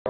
ভাল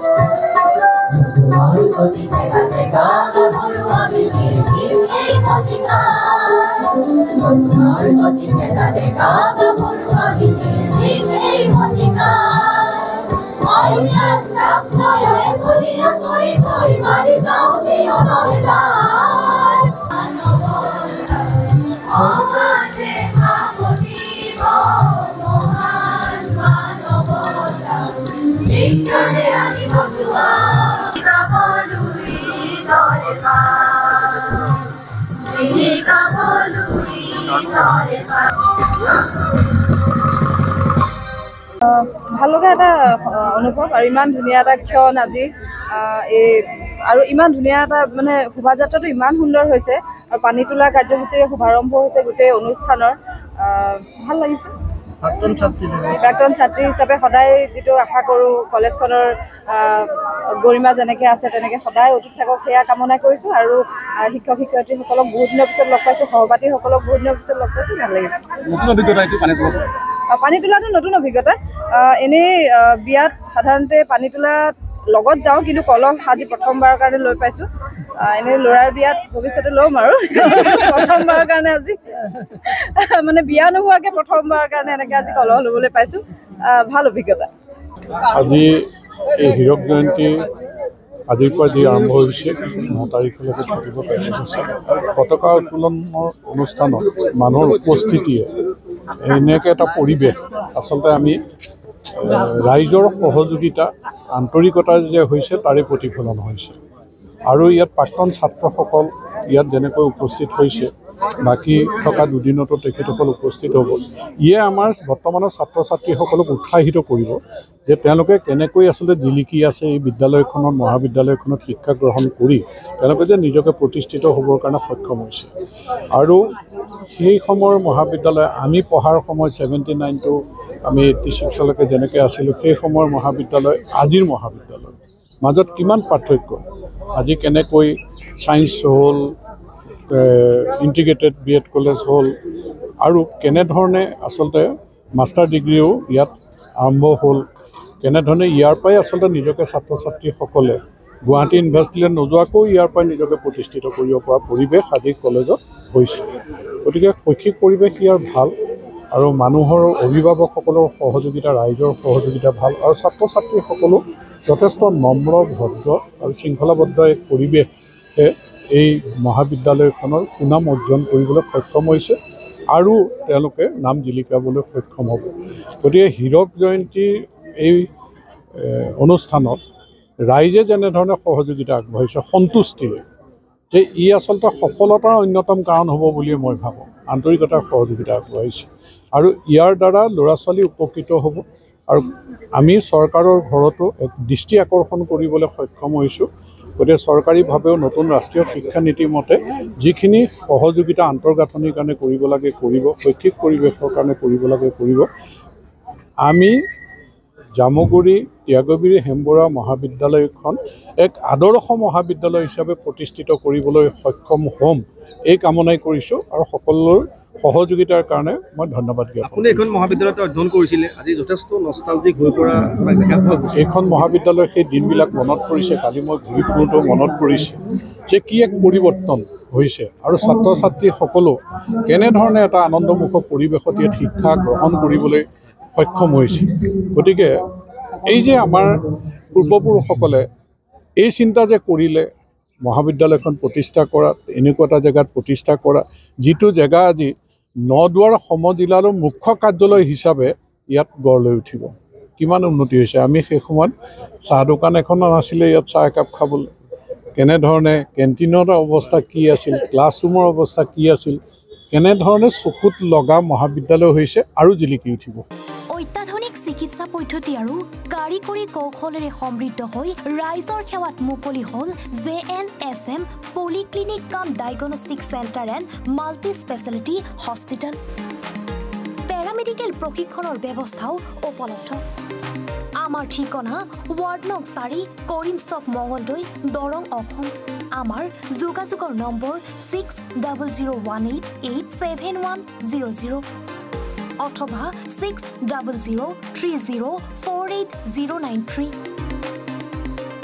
লগা এটা অনুভৱ আৰু ইমান ধুনীয়া এটা ক্ষণ আজি এই আৰু ইমান ধুনীয়া এটা মানে শোভাযাত্ৰাটো ইমান সুন্দৰ হৈছে আৰু পানী তোলা কাৰ্যসূচীৰে শুভাৰম্ভ হৈছে গোটেই অনুষ্ঠানৰ ভাল লাগিছে। প্ৰাক্তন ছাত্ৰী হিচাপে সদায় যিটো আশা কৰোঁ কলেজখনৰ গৰিমা যেনেকৈ আছে তেনেকৈ সদায় অটুট থাকক সেয়া কামনা কৰিছোঁ আৰু শিক্ষক শিক্ষয়িত্ৰীসকলক বহুত দিনৰ পিছত লগ পাইছোঁ, সহপাঠীসকলক বহুত দিনৰ পিছত লগ পাইছোঁ, ভাল লাগিছে। পানী তোলাটো নতুন অভিজ্ঞতা। এনেই বিয়াত সাধাৰণতে পানী তোলাত লগত যাওঁ, কিন্তু কলহ আজি প্ৰথমবাৰৰ কাৰণে লৈ পাইছোঁ। এনেই ল'ৰাৰ বিয়াত ভৱিষ্যতে ল'ম আৰু প্ৰথমবাৰৰ কাৰণে আজি মানে বিয়া নোহোৱাকৈ প্ৰথমবাৰৰ কাৰণে এনেকৈ আজি কলহ ল'বলৈ পাইছোঁ, ভাল অভিজ্ঞতা। আজি এই হীৰক জয়ন্তী আজিৰ পৰা যি আৰম্ভ হৈছে 9 তাৰিখলৈকে থাকিব কাৰ্যসূচী। পতাকা উত্তোলনৰ অনুষ্ঠানত মানুহৰ উপস্থিতিয়ে এনেকৈ এটা পৰিৱেশ আচলতে আমি ৰাইজৰ সহযোগিতা আন্তৰিকতা যে হৈছে তাৰে প্ৰতিফলন হৈছে আৰু ইয়াত প্ৰাক্তন ছাত্ৰসকল ইয়াত যেনেকৈ উপস্থিত হৈছে, বাকী থকা দুদিনতো তেখেতসকল উপস্থিত হ'ব। ইয়ে আমাৰ বৰ্তমানৰ ছাত্ৰ ছাত্ৰীসকলক উৎসাহিত কৰিব যে তেওঁলোকে কেনেকৈ আচলতে জিলিকি আছে এই বিদ্যালয়খনত, মহাবিদ্যালয়খনত শিক্ষা গ্ৰহণ কৰি তেওঁলোকে যে নিজকে প্ৰতিষ্ঠিত হ'বৰ কাৰণে সক্ষম হৈছে। আৰু সেই সময়ৰ মহাবিদ্যালয় আমি পঢ়াৰ সময় 79 to আমি 86লৈকে যেনেকৈ আছিলোঁ, সেই সময়ৰ মহাবিদ্যালয় আজিৰ মহাবিদ্যালয় মাজত কিমান পাৰ্থক্য। আজি কেনেকৈ ছায়েন্স হ'ল, ইণ্টিগ্ৰেটেড BEd কলেজ হ'ল আৰু কেনেধৰণে আচলতে মাষ্টাৰ ডিগ্ৰীও ইয়াত আৰম্ভ হ'ল, কেনেধৰণে ইয়াৰ পৰাই আচলতে নিজকে ছাত্ৰ ছাত্ৰীসকলে গুৱাহাটী ইউনিভাৰ্চিটিলৈ নোযোৱাকৈ ইয়াৰ পৰাই নিজকে প্ৰতিষ্ঠিত কৰিব পৰা পৰিৱেশ আজি কলেজত হৈছে। গতিকে শৈক্ষিক পৰিৱেশ ইয়াৰ ভাল আৰু মানুহৰ অভিভাৱকসকলৰ সহযোগিতা, ৰাইজৰ সহযোগিতা ভাল আৰু ছাত্ৰ ছাত্ৰীসকলো যথেষ্ট নম্ৰ, ভদ্ৰ আৰু শৃংখলাবদ্ধ এক পৰিৱেশে এই মহাবিদ্যালয়খনৰ সুনাম অৰ্জন কৰিবলৈ সক্ষম হৈছে আৰু তেওঁলোকে নাম জিলিকাবলৈ সক্ষম হ'ব। গতিকে হীৰক জয়ন্তীৰ এই অনুষ্ঠানত ৰাইজে যেনেধৰণে সহযোগিতা আগবঢ়াইছে সন্তুষ্টিৰে, যে ই আচলতে সফলতাৰ অন্যতম কাৰণ হ'ব বুলিয়ে মই ভাবোঁ। আন্তৰিকতাৰ সহযোগিতা আগবঢ়াইছে আৰু ইয়াৰ দ্বাৰা ল'ৰা ছোৱালী উপকৃত হ'ব আৰু আমি চৰকাৰৰ ঘৰতো এক দৃষ্টি আকৰ্ষণ কৰিবলৈ সক্ষম হৈছোঁ। গতিকে চৰকাৰীভাৱেও নতুন ৰাষ্ট্ৰীয় শিক্ষা নীতি মতে যিখিনি সহযোগিতা আন্তঃগাঁথনিৰ কাৰণে কৰিব লাগে কৰিব, শৈক্ষিক পৰিৱেশৰ কাৰণে কৰিব লাগে কৰিব। আমি জামুগুৰি ত্যাগবীৰ হেমবৰুৱা মহাবিদ্যালয়খন এক আদৰ্শ মহাবিদ্যালয় হিচাপে প্ৰতিষ্ঠিত কৰিবলৈ সক্ষম হ'ম এই কামনাই কৰিছোঁ আৰু সকলোৰ সহযোগিতাৰ কাৰণে মই ধন্যবাদ জ্ঞাপন। আপুনি এখন মহাবিদ্যালয়ত অধ্যয়ন কৰিছিলে, আজি যথেষ্ট নষ্টালজিক হৈ পৰা দেখা পোৱা গৈছে। এইখন মহাবিদ্যালয়ৰ সেই দিনবিলাক মনত পৰিছে, কালি মই ঘূৰি ফুৰোঁতেও মনত পৰিছে যে কি এক পৰিৱৰ্তন হৈছে আৰু ছাত্ৰ ছাত্ৰীসকলো কেনেধৰণে এটা আনন্দমুখৰ পৰিৱেশত ইয়াত শিক্ষা গ্ৰহণ কৰিবলৈ সক্ষম হৈছে। গতিকে এই যে আমাৰ পূৰ্বপুৰুষসকলে এই চিন্তা যে কৰিলে মহাবিদ্যালয়খন প্ৰতিষ্ঠা কৰা, এনেকুৱা এটা জেগাত প্ৰতিষ্ঠা কৰা, যিটো জেগা আজি 9 দুৱাৰ সমজিলাৰো মুখ্য কাৰ্যালয় হিচাপে ইয়াত গঢ় লৈ উঠিব, কিমান উন্নতি হৈছে। আমি সেই সময়ত চাহ দোকান এখন নাছিলে ইয়াত চাহ একাপ খাবলৈ, কেনেধৰণে কেণ্টিনৰ অৱস্থা কি আছিল, ক্লাছৰুমৰ অৱস্থা কি আছিল, কেনেধৰণে চকুত লগা মহাবিদ্যালয় হৈছে আৰু জিলিকি উঠিব। অত্যাধুনিক চিকিৎসা পদ্ধতি আৰু কাৰিকৰী কৌশলেৰে সমৃদ্ধ হৈ ৰাইজৰ সেৱাত মুকলি হ'ল JNSM পলিক্লিনিক কাম diagnostic centre and multi speciality hospital. Paramedical প্ৰশিক্ষণৰ ব্যৱস্থাও উপলব্ধ। আমাৰ ঠিকনা ৱাৰ্ড নং 4 কৰিম চক মঙলদৈ দৰং অসম। আমাৰ যোগাযোগৰ নম্বৰ 6001887100 অথবা 6003048093।